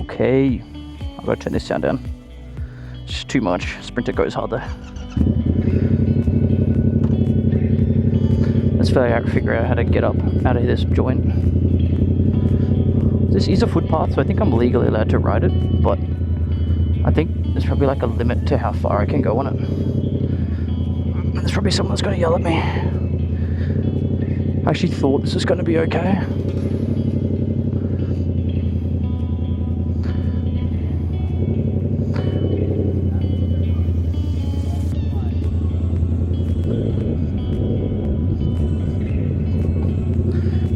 Okay, I've got to turn this sound down. It's just too much. Sprinter goes harder. Let's figure out how to get up out of this joint. This is a footpath, so I think I'm legally allowed to ride it, but I think there's probably like a limit to how far I can go on it. There's probably someone that's going to yell at me. I actually thought this was going to be okay.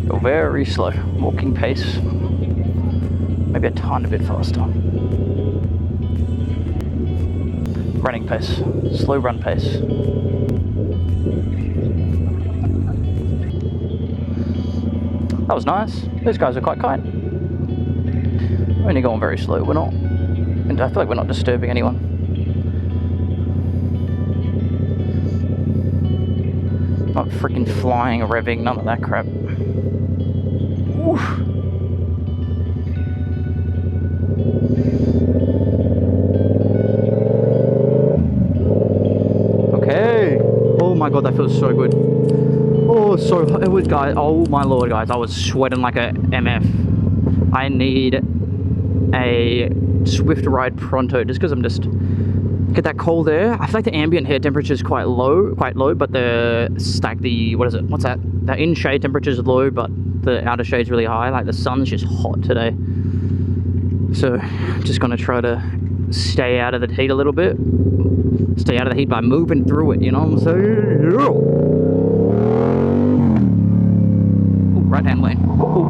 Go very slow, walking pace. Maybe a tiny bit faster. Running pace, slow run pace. That was nice. Those guys are quite kind. We're only going very slow. We're not, and I feel like we're not disturbing anyone. Not freaking flying, revving, none of that crap. Oof. Okay. Oh my god, that feels so good. Oh, so it was, guys. Oh my lord, guys, I was sweating like a MF. I need a Swift ride pronto, just because I'm just get that cold air. I feel like the ambient air temperature is quite low, but the what is it? What's that? The in shade temperature is low, but the outer shade's really high. Like the sun's just hot today, so I'm just gonna try to stay out of the heat a little bit. Stay out of the heat by moving through it. You know what I'm saying? Yeah. Right hand lane. Ooh.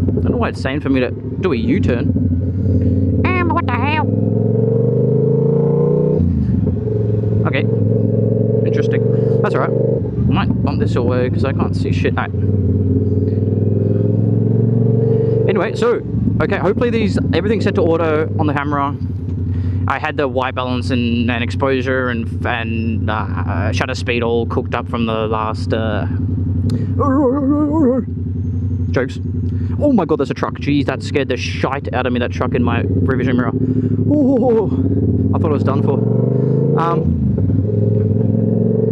I don't know why it's saying for me to do a U-turn. What the hell? Okay. Interesting. That's alright. I might bump this away because I can't see shit. Alright. Anyway, so, okay, hopefully everything's set to auto on the camera. I had the white balance and exposure and shutter speed all cooked up from the last jokes. Oh my god, there's a truck. Jeez, that scared the shite out of me, that truck in my rear vision mirror. Oh, I thought it was done for.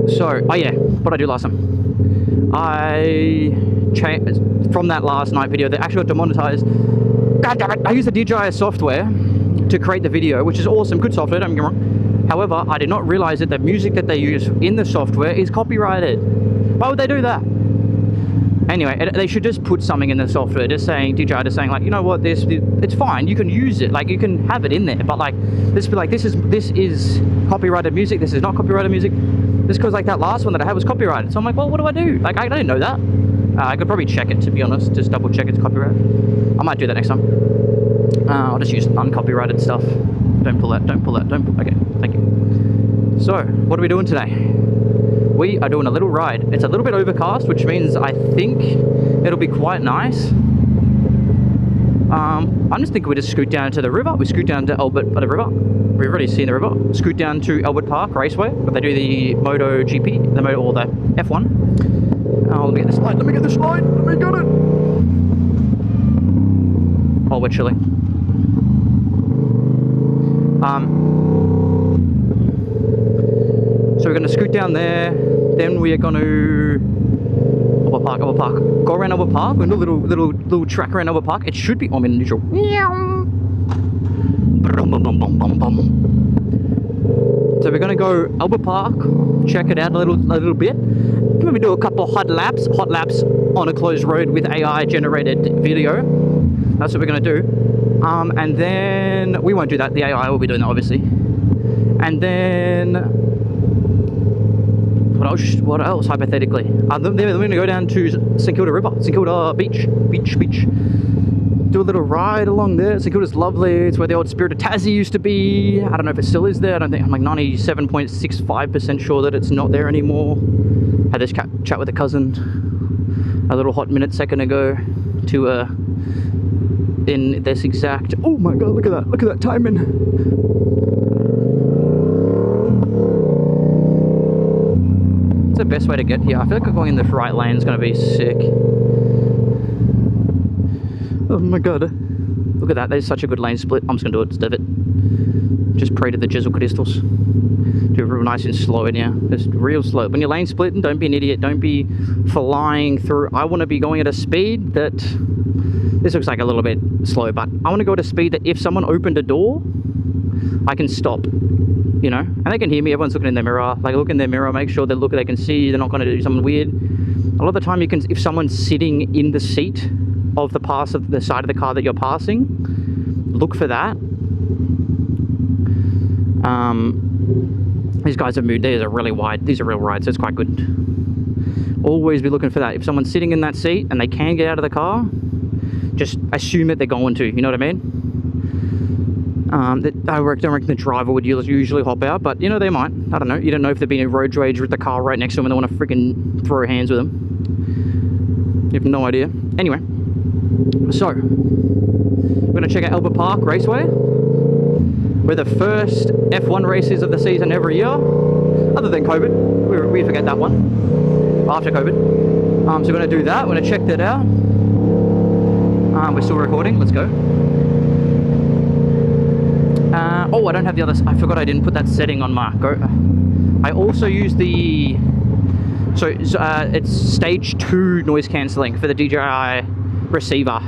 So, oh yeah, what I do last time. I changed, from that last night video, that actually got demonetized. God damn it, I used the DJI software to create the video, which is awesome, good software, don't get me wrong. However, I did not realize that the music that they use in the software is copyrighted. Why would they do that? Anyway, they should just put something in the software, just saying, DJI just saying like, you know what, it's fine, you can use it, like you can have it in there, but like, this is copyrighted music, this is not copyrighted music. Just because like that last one that I had was copyrighted. So I'm like, well, what do I do? Like, I didn't know that. I could probably check it, to be honest, just double check it's copyrighted. I might do that next time. I'll just use uncopyrighted stuff. Don't pull that, okay, thank you. So, what are we doing today? We are doing a little ride. It's a little bit overcast, which means I think it'll be quite nice. I'm just thinking we just scoot down to the river. We scoot down to Albert by the river. We've already seen the river. Scoot down to Albert Park Raceway, where they do the MotoGP, or the F1. Let me get this light, let me get it! Oh, we're chilling. So we're going to scoot down there, then we are going to Albert Park, go around Albert Park, we're going to do a little track around Albert Park. It should be, I'm in neutral. So we're going to go Albert Park, check it out a little bit, maybe do a couple of hot laps on a closed road with AI generated video. That's what we're going to do. And then we won't do that, the AI will be doing that obviously. And then what else hypothetically? Then we're going to go down to St Kilda River, St Kilda Beach. Do a little ride along there. St Kilda's lovely. It's where the old Spirit of Tassie used to be. I don't know if it still is there. I don't think, I'm like 97.65% sure that it's not there anymore. Had this chat with a cousin a little hot second ago to in this exact, oh my god, look at that timing. It's the best way to get here. I feel like going in the right lane is going to be sick. Oh my god. Look at that. There's such a good lane split. I'm just going to do it, Steve it. Just pray to the Jizzle crystals. Do it real nice and slow in here. Just real slow. When you're lane splitting, don't be an idiot. Don't be flying through. I want to be going at a speed that... This looks like a little bit slow, but I want to go at a speed that if someone opened a door, I can stop. You know? And they can hear me. Everyone's looking in their mirror. Like, look in their mirror. Make sure they can see. They're not going to do something weird. A lot of the time, you can... If someone's sitting in the seat of the side of the car that you're passing, look for that. These guys have moved. These are really wide. These are real wide, so it's quite good. Always be looking for that. If someone's sitting in that seat and they can get out of the car, just assume that they're going to. You know what I mean? I don't reckon the driver would usually hop out, but you know, they might. I don't know. You don't know if there've been a road rage with the car right next to them and they want to freaking throw hands with them. You have no idea. Anyway, so we're going to check out Albert Park Raceway, where the first F1 races of the season every year, other than COVID. We forget that one after COVID. So we're going to do that. We're going to check that out. We're still recording. Let's go. Oh, I don't have the other... I forgot I didn't put that setting on my... I also use the... So it's stage 2 noise cancelling for the DJI Receiver.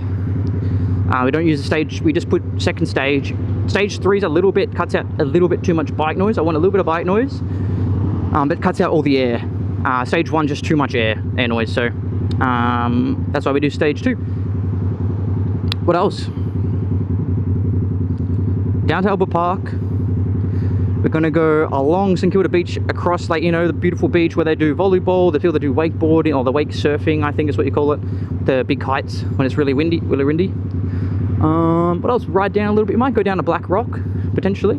We don't use the stage... We just put second stage. Stage 3 is a little bit... Cuts out a little bit too much bike noise. I want a little bit of bike noise. But cuts out all the air. Stage 1 just too much air noise. So that's why we do stage 2. What else? Down to Albert Park. We're going to go along St Kilda Beach, across, like, you know, the beautiful beach where they do volleyball, they do wakeboarding, or the wake surfing, I think is what you call it. The big kites when it's really windy. What else? Ride down a little bit. Might go down to Black Rock, potentially.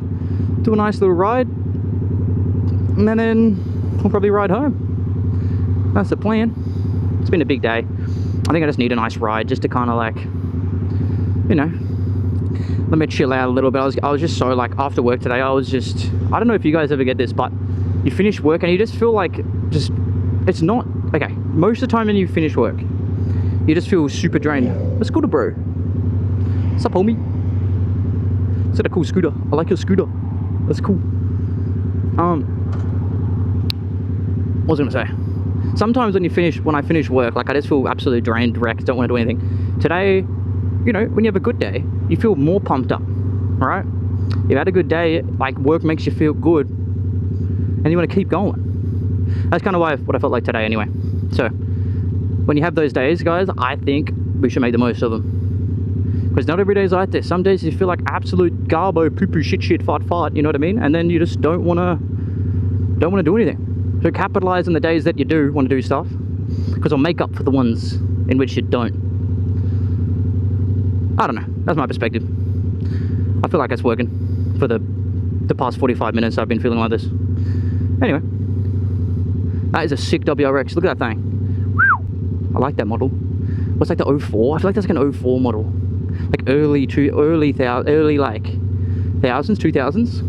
Do a nice little ride. And then we'll probably ride home. That's the plan. It's been a big day. I think I just need a nice ride just to kind of, like, you know, let me chill out a little bit. I was just so, like, after work today, I don't know if you guys ever get this, but you finish work and you just feel like, it's not, okay, most of the time when you finish work, you just feel super drained. Let's go to bro. What's up, homie? Is that a cool scooter? I like your scooter. That's cool. What was I gonna say? Sometimes when I finish work, like, I just feel absolutely drained, wrecked, don't want to do anything. Today, you know, when you have a good day, you feel more pumped up, right? You've had a good day, like, work makes you feel good, and you want to keep going. That's kind of what I felt like today anyway. So, when you have those days, guys, I think we should make the most of them. Because not every day is like this. Some days you feel like absolute garbo, poo-poo, shit, fart, you know what I mean? And then you just don't want to do anything. So capitalize on the days that you do want to do stuff, because it'll make up for the ones in which you don't. I don't know. That's my perspective. I feel like it's working for the past 45 minutes I've been feeling like this. Anyway. That is a sick WRX. Look at that thing. I like that model. What's like the 04? I feel like that's like an 04 model. Like early like thousands, 2000s.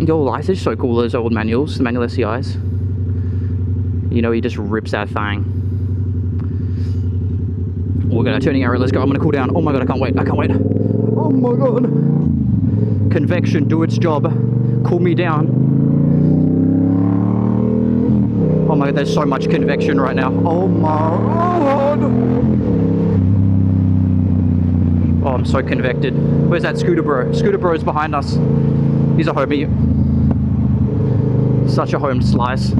The old lights are so cool, those old manuals, the manual SCIs. You know, he just rips that thing. We're gonna turning arrow, let's go. I'm gonna cool down. Oh my god, I can't wait. Oh my god. Convection, do its job. Cool me down. Oh my god, there's so much convection right now. Oh my god. Oh, I'm so convected. Where's that Scooter Bro? Scooter Bro's behind us. He's a homie. Such a home slice.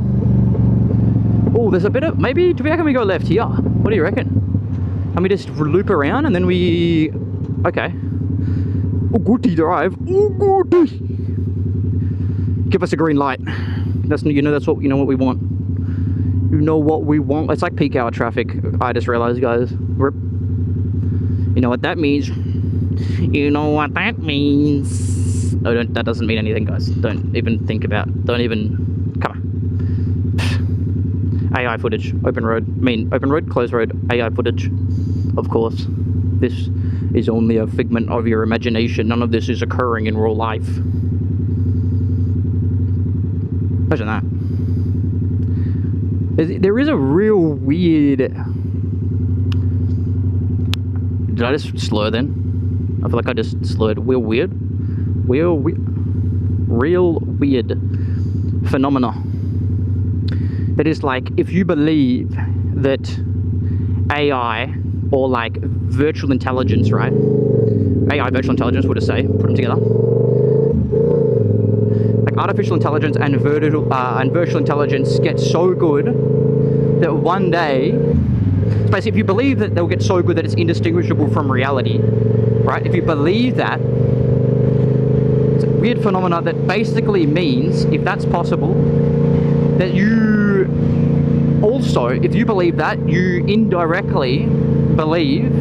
Oh, there's a bit of... Maybe... Do we reckon we go left here? What do you reckon? And we just loop around and then we... Okay. Oh, goody drive. Oh, goody. Give us a green light. That's, you know, that's what, you know what we want. You know what we want. It's like peak hour traffic. I just realized, guys. Rip. You know what that means. You know what that means. No, that doesn't mean anything, guys. Don't even think about... Don't even... Come on. AI footage. Open road, closed road. AI footage. Of course. This is only a figment of your imagination. None of this is occurring in real life. Imagine that. There is a real weird... Did I just slur then? I feel like I just slurred. Real weird phenomena. That is like, if you believe that AI or like virtual intelligence, right? AI, virtual intelligence, what to say? Put them together. Like artificial intelligence and virtual intelligence get so good that one day, so basically, if you believe that they'll get so good that it's indistinguishable from reality, right? If you believe that, it's a weird phenomena that basically means, if that's possible, that you also, if you believe that, you indirectly believe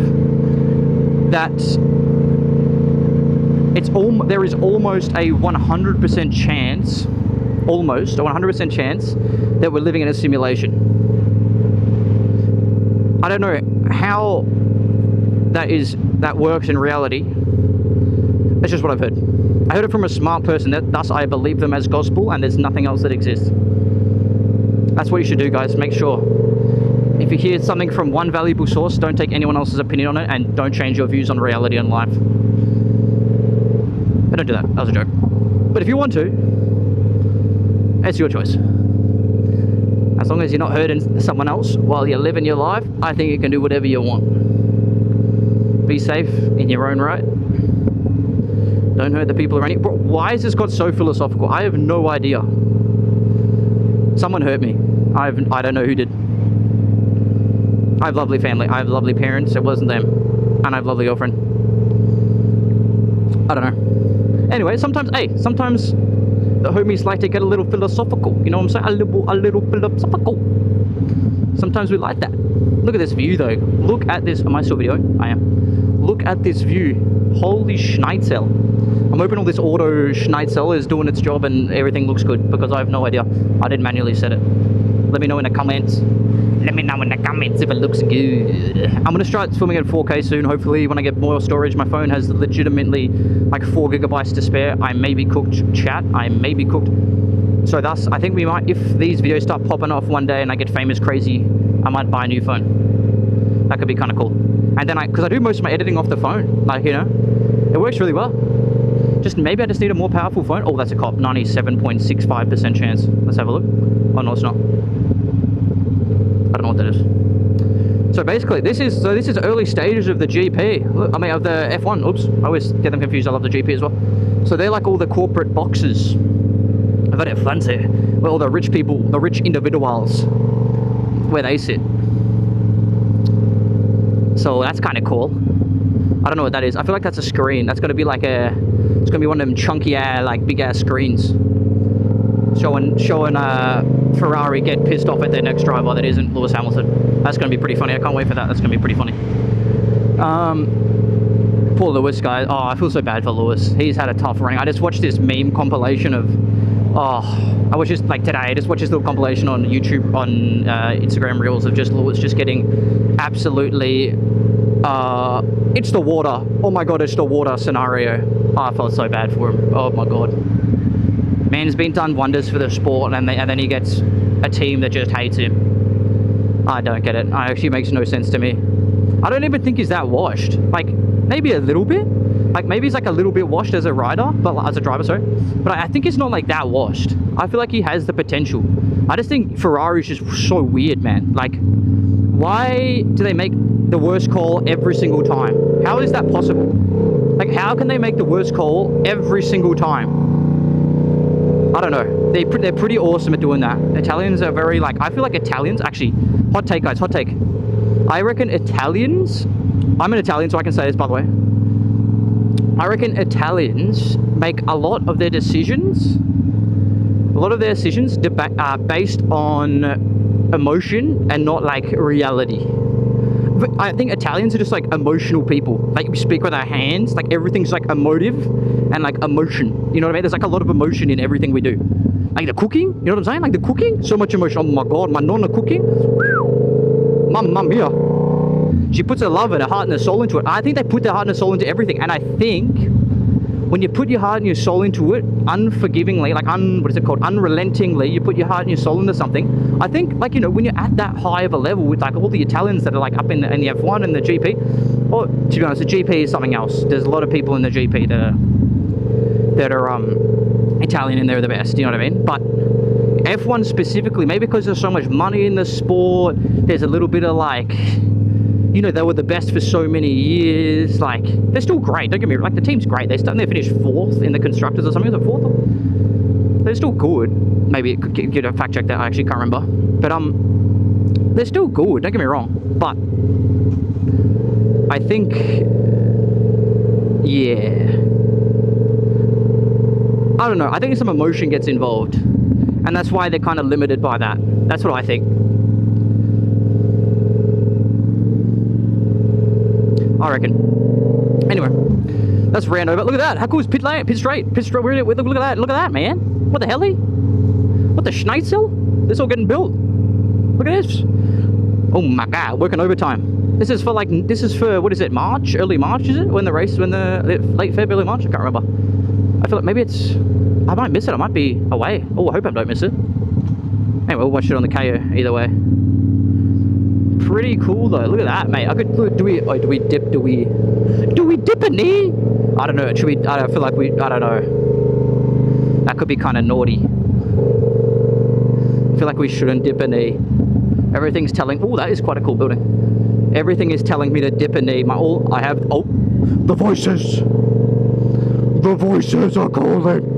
that there is almost a 100% chance, that we're living in a simulation. I don't know how that works in reality. It's just what I've heard. I heard it from a smart person, thus I believe them as gospel, and there's nothing else that exists. That's what you should do, guys. Make sure if you hear something from one valuable source, don't take anyone else's opinion on it, and don't change your views on reality and life. But don't do that. That was a joke. But if you want to, it's your choice. As long as you're not hurting someone else while you're living your life, I think you can do whatever you want. Be safe in your own right. Don't hurt the people around you. Bro, why has this got so philosophical? I have no idea. Someone hurt me. I don't know who did. I have lovely family. I have lovely parents. It wasn't them. And I have a lovely girlfriend. I don't know. Anyway, sometimes the homies like to get a little philosophical. You know what I'm saying? A little philosophical. Sometimes we like that. Look at this view though. Look at this. Am I still video? I am. Look at this view. Holy Schnitzel. I'm hoping all this auto Schnitzel is doing its job and everything looks good, because I have no idea. I didn't manually set it. Let me know in the comments. Let me know in the comments if it looks good. I'm going to start filming at 4K soon, hopefully, when I get more storage. My phone has legitimately like 4 gigabytes to spare. I may be cooked, chat. I may be cooked. So thus, I think we might, if these videos start popping off one day and I get famous crazy, I might buy a new phone. That could be kind of cool. And then because I do most of my editing off the phone. Like, you know, it works really well. Maybe I just need a more powerful phone. Oh, that's a cop. 97.65% chance. Let's have a look. Oh, no, it's not. I don't know what that is. So basically, this is early stages of the GP. Look, I mean, of the F1. Oops, I always get them confused. I love the GP as well. So they're like all the corporate boxes. I bet it fancy. Where all the rich people, the rich individuals, where they sit. So that's kind of cool. I don't know what that is. I feel like that's a screen. That's going to be like it's going to be one of them chunky like big ass screens. Showing Ferrari get pissed off at their next driver that isn't Lewis Hamilton. That's going to be pretty funny. I can't wait for that. That's going to be pretty funny. Poor Lewis, guy. Oh, I feel so bad for Lewis. He's had a tough running. I just watched this meme compilation of... I was just like today, I just watched this little compilation on YouTube, on Instagram Reels of just Lewis just getting absolutely... it's the water. Oh my god, it's the water scenario. Oh, I felt so bad for him. Oh my god. Man's been done wonders for the sport, and then he gets a team that just hates him. I don't get it. It actually makes no sense to me. I don't even think he's that washed. Like, maybe a little bit. Like, maybe he's like a little bit washed as a rider, but as a driver, sorry. But I think he's not like that washed. I feel like he has the potential. I just think Ferrari's just so weird, man. Like, why do they make the worst call every single time? How is that possible? Like, how can they make the worst call every single time? I don't know. They're pretty awesome at doing that. Italians are very, like, I feel like Italians, actually, hot take, guys, hot take. I reckon Italians, I'm an Italian, so I can say this, by the way. I reckon Italians make a lot of their decisions based on emotion and not, like, reality. I think Italians are just like emotional people. Like, we speak with our hands, like everything's like emotive and like emotion. You know what I mean? There's like a lot of emotion in everything we do. Like the cooking, you know what I'm saying? Like the cooking, so much emotion. Oh my god, my nonna cooking. Mamma mia. She puts her love and her heart and her soul into it. I think they put their heart and her soul into everything. And I think when you put your heart and your soul into it, unforgivingly, like what is it called? Unrelentingly, you put your heart and your soul into something. I think, like, you know, when you're at that high of a level with like all the Italians that are like up in the F1 and the GP, or to be honest, the GP is something else. There's a lot of people in the GP that are Italian and they're the best, you know what I mean? But F1 specifically, maybe because there's so much money in the sport, there's a little bit of like, you know, they were the best for so many years. Like, they're still great, don't get me wrong, like the team's great. They finished 4th in the constructors or something. Is it 4th? They're still good. Maybe it could get a fact check that, I actually can't remember. But they're still good, don't get me wrong. But I think, yeah, I don't know, I think some emotion gets involved, and that's why they're kind of limited by that. That's what I think. I reckon. Anyway, that's ran over. Look at that. How cool is pit lane? Pit straight. Look at that. Look at that, man. What the hell? What the schnitzel? This all getting built. Look at this. Oh my god, working overtime. This is for what is it? March? Early March, is it? When the late Feb, early March? I can't remember. I feel like maybe I might miss it. I might be away. Oh, I hope I don't miss it. Anyway, we'll watch it on the KO either way. Pretty cool though. Look at that, mate. Do we dip a knee? I don't know. I don't know. That could be kind of naughty. I feel like we shouldn't dip a knee. Everything's telling. Oh, that is quite a cool building. Everything is telling me to dip a knee. The voices. The voices are calling.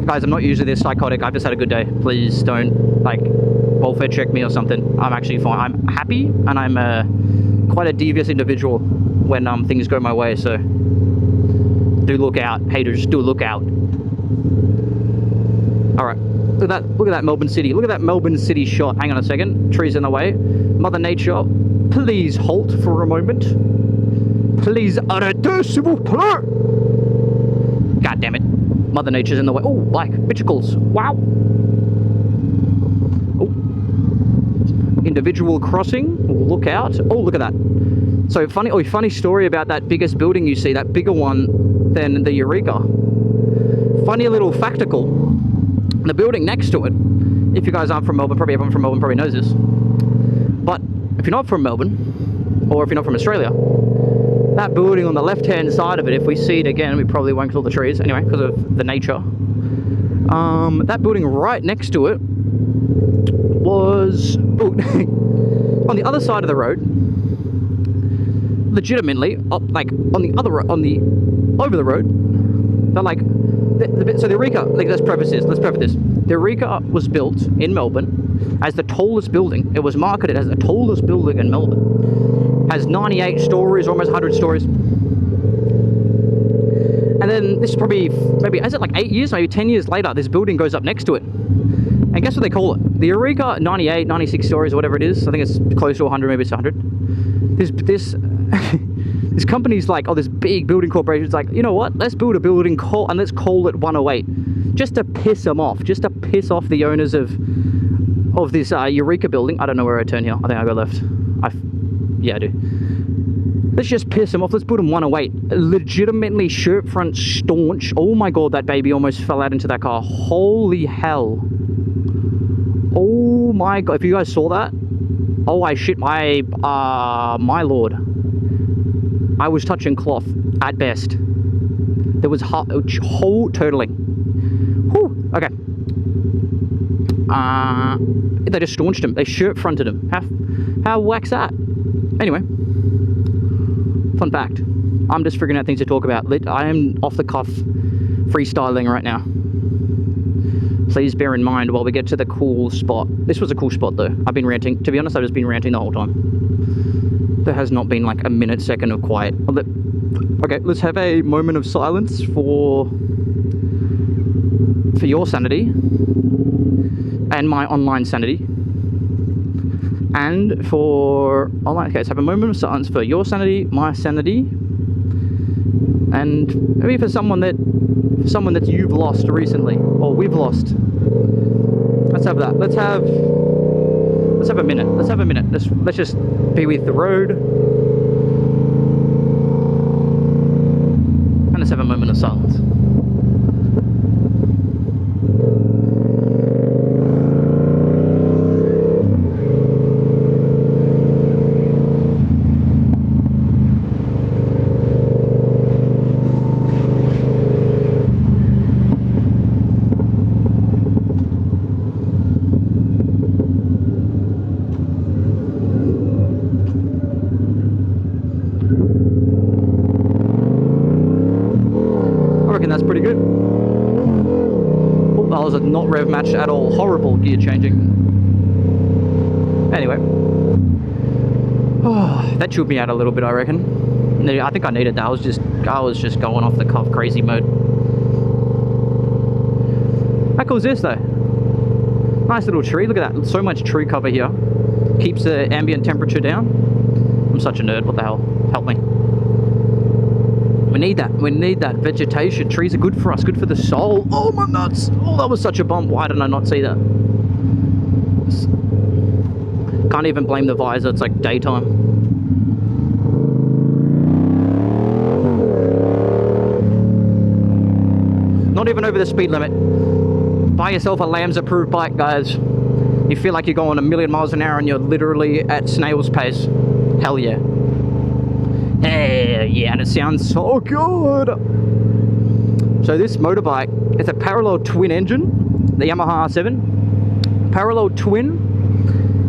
Guys, I'm not usually this psychotic. I've just had a good day. Please don't like welfare check me or something. I'm actually fine. I'm happy, and I'm quite a devious individual when things go my way. So do look out, haters. Do look out. All right. Look at that Melbourne City. Look at that Melbourne City shot. Hang on a second. Trees in the way. Mother Nature, please halt for a moment. Please arrêtez, s'il vous plaît. God damn it. Mother Nature's in the way. Oh, like bicycles. Wow. Oh. Individual crossing. Look out. Oh, look at that. So funny story about that biggest building you see, that bigger one than the Eureka. Funny little factical. The building next to it, if you guys aren't from Melbourne, probably everyone from Melbourne probably knows this, but if you're not from Melbourne, or if you're not from Australia, that building on the left hand side of it, if we see it again, we probably won't kill the trees anyway because of the nature. That building right next to it was on the other side of the road, legitimately like over the road. They're like so the Eureka, like, let's preface this. The Eureka was built in Melbourne as the tallest building. It was marketed as the tallest building in Melbourne. Has 98 stories, almost 100 stories. And then this is probably, maybe, is it like 8 years, maybe 10 years later, this building goes up next to it. And guess what they call it? The Eureka, 98, 96 stories, whatever it is. I think it's close to 100, maybe it's 100. This company's like, this big building corporation's like, you know what? Let's build a building and let's call it 108, just to piss them off, just to piss off the owners of this Eureka building. I don't know where I turn here. I think I go left. Yeah, I do. Let's just piss them off. Let's put them 108. Legitimately shirt front staunch. Oh my god, that baby almost fell out into that car. Holy hell. Oh my god. If you guys saw that, oh, I shit my lord. I was touching cloth at best. There was whole turtling. Whew. Okay. They just staunched him. They shirt fronted him. How whack's that? Anyway, fun fact. I'm just figuring out things to talk about. I am off the cuff freestyling right now. Please bear in mind while we get to the cool spot. This was a cool spot though. I've been ranting. To be honest, I've just been ranting the whole time. There has not been like a second of quiet. Okay, let's have a moment of silence for your sanity and my online sanity. And for online, okay, let's have a moment of silence for your sanity, my sanity, and maybe for someone that you've lost recently, or we've lost. Let's have that. Let's have a minute. Let's just be with the road and the Let's have a moment of silence. That's pretty good. Oh, that was a not rev matched at all. Horrible gear changing. Anyway. Oh, that chilled me out a little bit, I reckon. I think I needed that. I was just going off the cuff crazy mode. How cool is this though? Nice little tree. Look at that. So much tree cover here. Keeps the ambient temperature down. I'm such a nerd. What the hell? Help me. We need that. We need that vegetation. Trees are good for us. Good for the soul. Oh, my nuts. Oh, that was such a bump. Why didn't I not see that? Can't even blame the visor. It's like daytime. Not even over the speed limit. Buy yourself a Lambs approved bike, guys. You feel like you're going 1,000,000 miles an hour and you're literally at snail's pace. Hell yeah. Yeah, and it sounds so good. So this motorbike, it's a parallel twin engine, the Yamaha R7, parallel twin,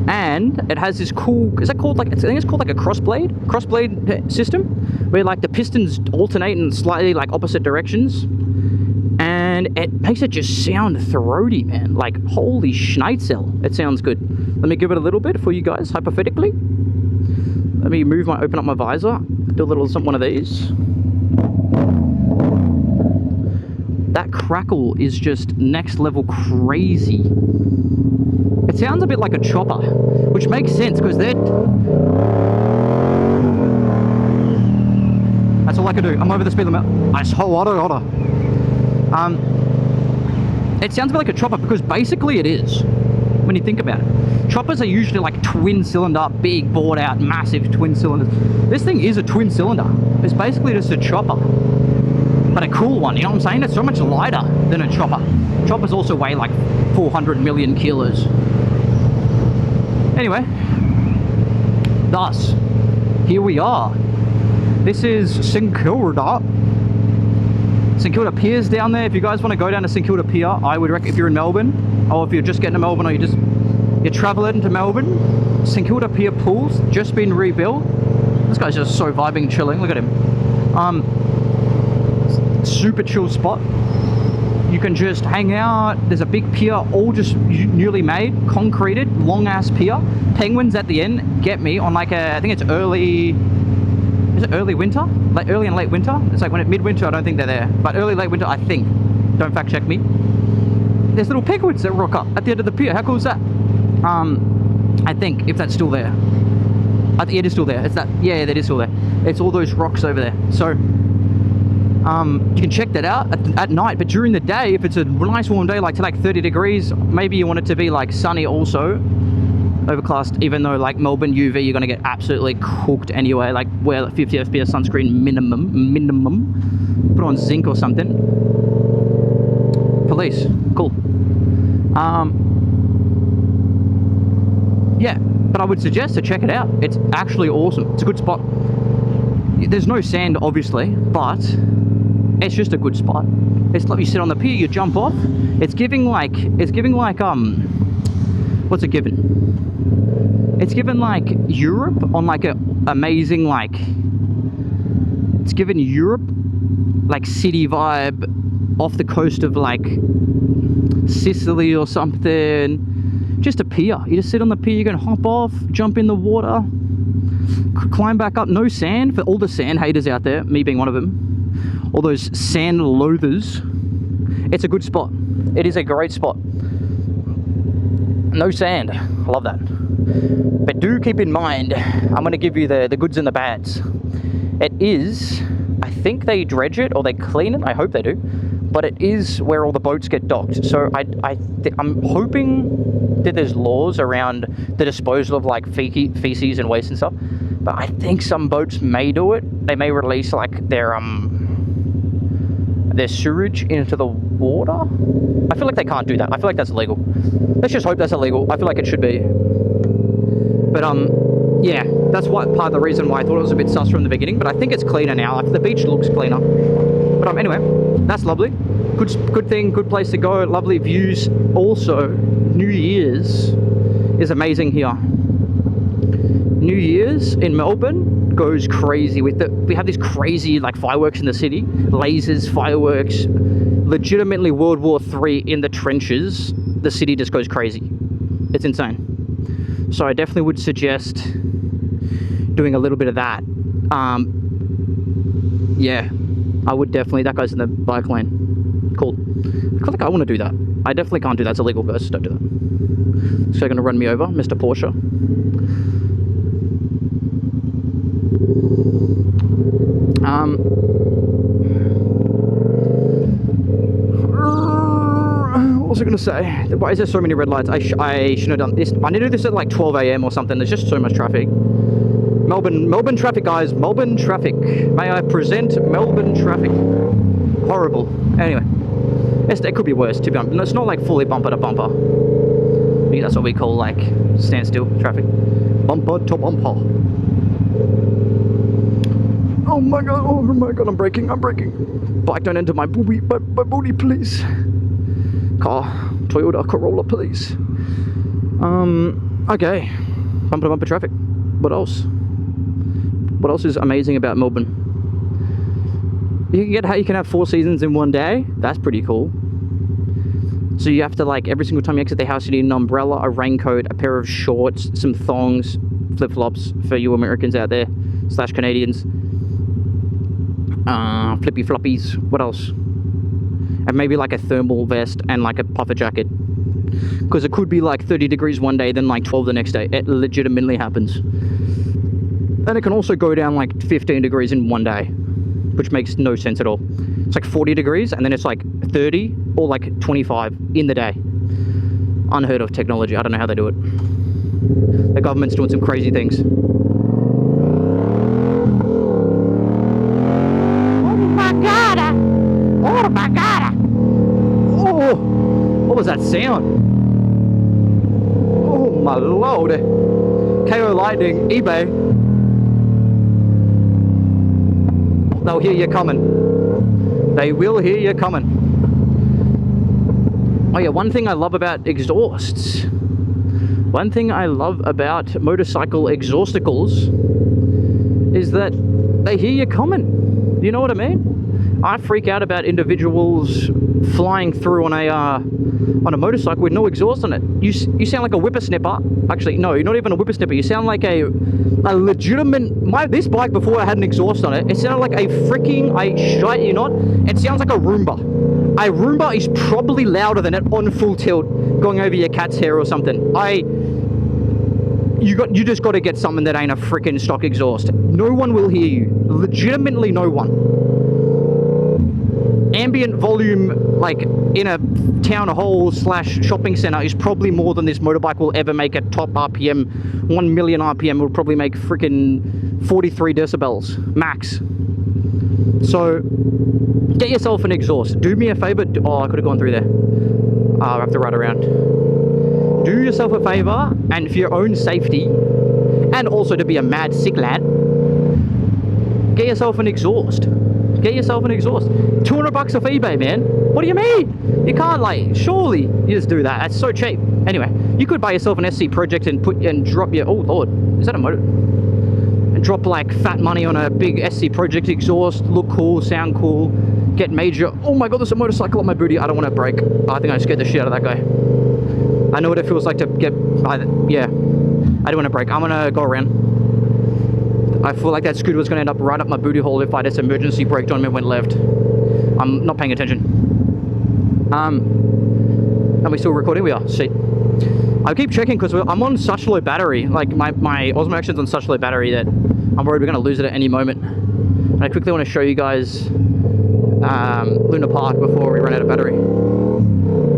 and it has this cool, is that called like, I think it's called like a crossblade system, where like the pistons alternate in slightly like opposite directions, and it makes it just sound throaty, man. Like holy schnitzel, it sounds good. Let me give it a little bit for you guys, hypothetically. Let me open up my visor, do a little one of these. That crackle is just next level crazy. It sounds a bit like a chopper, which makes sense because they're... That's all I can do. I'm over the speed limit. Ice order. It sounds a bit like a chopper because basically it is, when you think about it. Choppers are usually like twin cylinder, big, bored out, massive twin cylinders. This thing is a twin cylinder. It's basically just a chopper, but a cool one, you know what I'm saying? It's so much lighter than a chopper. Choppers also weigh like 400 million kilos. Anyway, thus, here we are. This is St Kilda. St Kilda Pier's down there. If you guys want to go down to St Kilda Pier, I would recommend, if you're in Melbourne, or if you're just getting to Melbourne, or you're traveling to Melbourne, St Kilda Pier Pool's just been rebuilt. This guy's just so vibing, chilling. Look at him. Super chill spot. You can just hang out. There's a big pier, all just newly made, concreted, long ass pier. Penguins at the end get me on like I think it's early. Is it early winter? Like early and late winter? It's like when it's midwinter, I don't think they're there. But early, late winter, I think. Don't fact check me. There's little penguins that rock up at the end of the pier. How cool is that? I think, if that's still there. I think it is still there. It's that, yeah, that is still there. It's all those rocks over there. So, you can check that out at night, but during the day, if it's a nice warm day, like to like 30 degrees, maybe you want it to be like sunny also, overcast, even though like Melbourne UV, you're going to get absolutely cooked anyway, like wear 50 FPS sunscreen minimum, put on zinc or something. Police, cool. Yeah, but I would suggest to check it out. It's actually awesome. It's a good spot. There's no sand, obviously, but it's just a good spot. It's like you sit on the pier, you jump off. It's giving like what's it giving? It's given like Europe on like a amazing like. It's given Europe like city vibe off the coast of like Sicily or something. Just a pier. You just sit on the pier, you can hop off, jump in the water, climb back up. No sand for all the sand haters out there, me being one of them. All those sand loathers. It's a good spot. It is a great spot. No sand. I love that. But do keep in mind, I'm going to give you the goods and the bads. It is, I think they dredge it or they clean it. I hope they do. But it is where all the boats get docked. So I'm hoping that there's laws around the disposal of like feces and waste and stuff. But I think some boats may do it. They may release like their their sewage into the water. I feel like they can't do that. I feel like that's illegal. Let's just hope that's illegal. I feel like it should be. But yeah, that's what part of the reason why I thought it was a bit sus from the beginning. But I think it's cleaner now. Like, the beach looks cleaner. But anyway, that's lovely. Good thing, good place to go. Lovely views. Also, New Year's is amazing here. New Year's in Melbourne goes crazy with we have these crazy like fireworks in the city, lasers, fireworks, legitimately World War III in the trenches. The city just goes crazy. It's insane. So I definitely would suggest doing a little bit of that. Yeah, I would definitely. That guy's in the bike lane. Cool. I feel like I want to do that. I definitely can't do that. It's illegal, guys. Don't do that. So they're going to run me over, Mr. Porsche. What was I going to say? Why is there so many red lights? I shouldn't have done this. I need to do this at like 12 AM or something. There's just so much traffic. Melbourne traffic, guys. Melbourne traffic. May I present Melbourne traffic? Horrible. Anyway, it could be worse, to be honest. It's not like fully bumper to bumper. I think that's what we call like standstill traffic. Bumper to bumper. Oh my god, I'm braking. Bike, don't enter my booty, my booty, please. Car, Toyota Corolla, please. Okay. Bumper to bumper traffic. What else? What else is amazing about Melbourne? You can have 4 seasons in one day. That's pretty cool. So you have to, like, every single time you exit the house, you need an umbrella, a raincoat, a pair of shorts, some thongs, flip-flops for you Americans out there, / Canadians. Flippy floppies. What else? And maybe like a thermal vest and like a puffer jacket. Because it could be like 30 degrees one day, then like 12 the next day. It legitimately happens. And it can also go down like 15 degrees in one day, which makes no sense at all. It's like 40 degrees and then it's like 30 or like 25 in the day. Unheard of technology. I don't know how they do it. The government's doing some crazy things. Oh my god! Oh, what was that sound? Oh my lord! KO Lightning, eBay. They'll hear you coming. They will hear you coming. Oh yeah, one thing I love about exhausts. One thing I love about motorcycle exhausticles is that they hear you coming. You know what I mean? I freak out about individuals flying through on a motorcycle with no exhaust on it. You sound like a whippersnapper. Actually, no, you're not even a whippersnapper. You sound like a legitimate. This bike before I had an exhaust on it, it sounded like a freaking. I shite you not. It sounds like a Roomba. A Roomba is probably louder than it on full tilt, going over your cat's hair or something. You just got to get something that ain't a freaking stock exhaust. No one will hear you. Legitimately, no one. Ambient volume, like in a town hall / shopping center, is probably more than this motorbike will ever make at top RPM. 1 million RPM will probably make freaking 43 decibels max. So get yourself an exhaust. Do me a favor. Oh, I could have gone through there. I have to ride around. Do yourself a favor, and for your own safety, and also to be a mad sick lad, get yourself an exhaust. Get yourself an exhaust. $200 off eBay, man. What do you mean? You can't, like, surely you just do that. That's so cheap. Anyway, you could buy yourself an SC Project and drop your, oh lord, is that a motor? And drop like fat money on a big SC Project exhaust, look cool, sound cool, get major. Oh my god, there's a motorcycle on my booty. I don't want to brake. I think I scared the shit out of that guy. I know what it feels like to get, yeah. I don't want to brake. I'm gonna go around. I feel like that scooter was going to end up right up my booty hole if I just emergency braked on me and went left. I'm not paying attention. Are we still recording? We are. Shit. I keep checking because I'm on such low battery. Like my OSMOACTION's on such low battery that I'm worried we're going to lose it at any moment. And I quickly want to show you guys Luna Park before we run out of battery.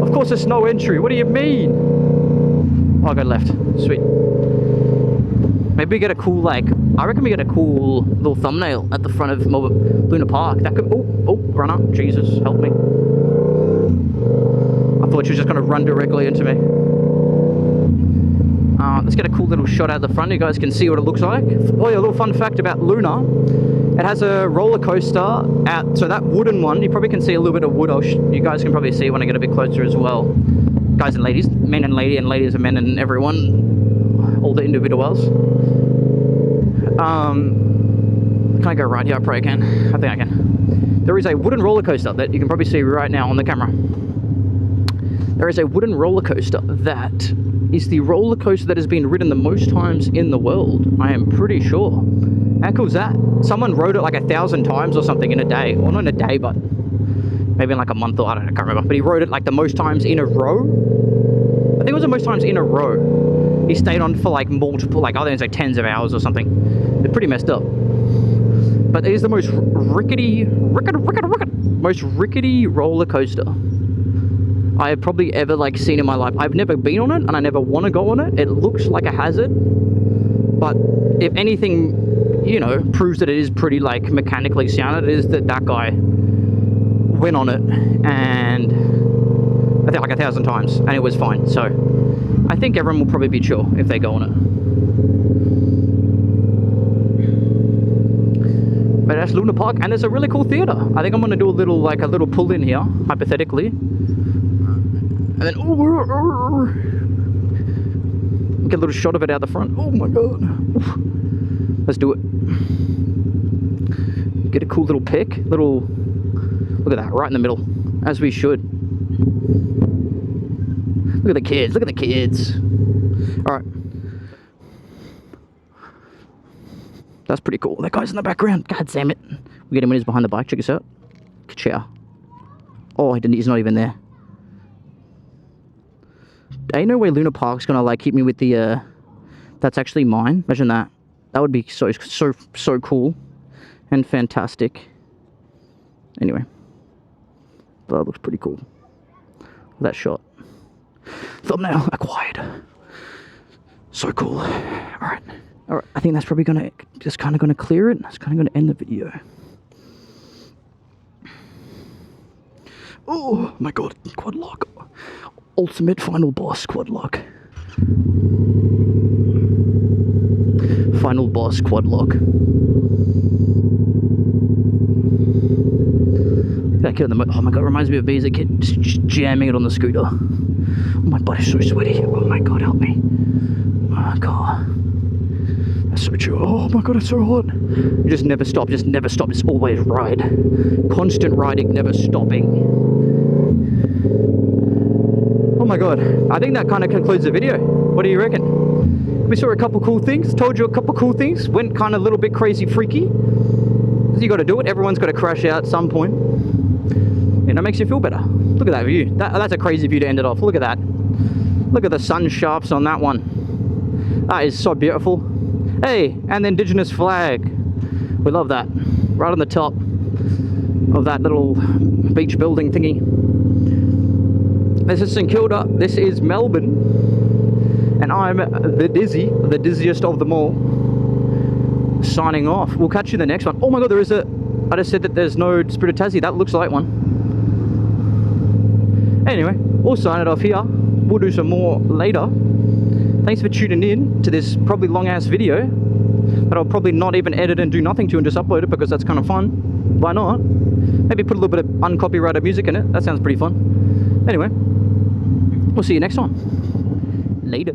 Of course there's no entry. What do you mean? Oh, I go left. Sweet. Maybe we get a cool, like, I reckon we get a cool little thumbnail at the front of Melbourne Luna Park. That could, oh, run up. Jesus, help me. I thought she was just going to run directly into me. Let's get a cool little shot out the front. You guys can see what it looks like. Oh yeah, a little fun fact about Luna. It has a roller coaster out, so that wooden one, you probably can see a little bit of wood. You guys can probably see when I get a bit closer as well. Guys and ladies, men and ladies and men and everyone, all the individuals. Can I go right here? I probably can. I think I can. There is a wooden roller coaster that you can probably see right now on the camera. There is a wooden roller coaster that is the roller coaster that has been ridden the most times in the world. I am pretty sure. How cool is that? Someone rode it like 1,000 times or something in a day. Well, not in a day, but maybe in like a month or I don't know, I can't remember. But he rode it like the most times in a row. I think it was the most times in a row. He stayed on for like multiple, like I think it's like tens of hours or something. It's pretty messed up. But it is the most most rickety roller coaster I have probably ever like seen in my life. I've never been on it and I never want to go on it. It looks like a hazard, but if anything, you know, proves that it is pretty like mechanically sound, it is that guy went on it and I think like 1,000 times and it was fine. So I think everyone will probably be chill if they go on it. But that's Luna Park and there's a really cool theatre. I think I'm going to do a little pull in here, hypothetically. And then, get a little shot of it out the front. Oh my god. Let's do it. Get a cool little pic. Look at that, right in the middle. As we should. Look at the kids, look at the kids. Alright. That's pretty cool. That guy's in the background. God damn it. We get him when he's behind the bike. Check this out. Ka-chow. Oh, he's not even there. Ain't no way Luna Park's gonna like keep me with the that's actually mine. Imagine that. That would be so cool and fantastic. Anyway, that looks pretty cool. That shot. Thumbnail acquired. So cool. Alright. Alright, I think that's probably gonna just kinda gonna clear it. That's kinda gonna end the video. Oh my god, quad lock. Ultimate final boss quad lock. Final boss quad lock. That kid in the, oh my god, it reminds me of bees, a kid just jamming it on the scooter. Oh, my body's so sweaty. Oh my god, help me. Oh my god. That's so true. Oh my god, it's so hot. You just never stop, just always ride. Constant riding, never stopping. Oh my god, I think that kind of concludes the video. What do you reckon? We saw a couple cool things, told you a couple cool things, went kind of a little bit crazy freaky. You got to do it, everyone's got to crash out at some point. You know, it makes you feel better. Look at that view. That's a crazy view to end it off. Look at that. Look at the sun shafts on that one. That is so beautiful. Hey, and the Indigenous flag. We love that. Right on the top of that little beach building thingy. This is St Kilda, this is Melbourne, and I'm the dizziest of them all, signing off. We'll catch you in the next one. Oh my god, I just said that there's no Spirit of Tassie, that looks like one. Anyway, we'll sign it off here. We'll do some more later. Thanks for tuning in to this probably long ass video that I'll probably not even edit and do nothing to and just upload it because that's kind of fun. Why not? Maybe put a little bit of uncopyrighted music in it. That sounds pretty fun. Anyway, we'll see you next time. Later.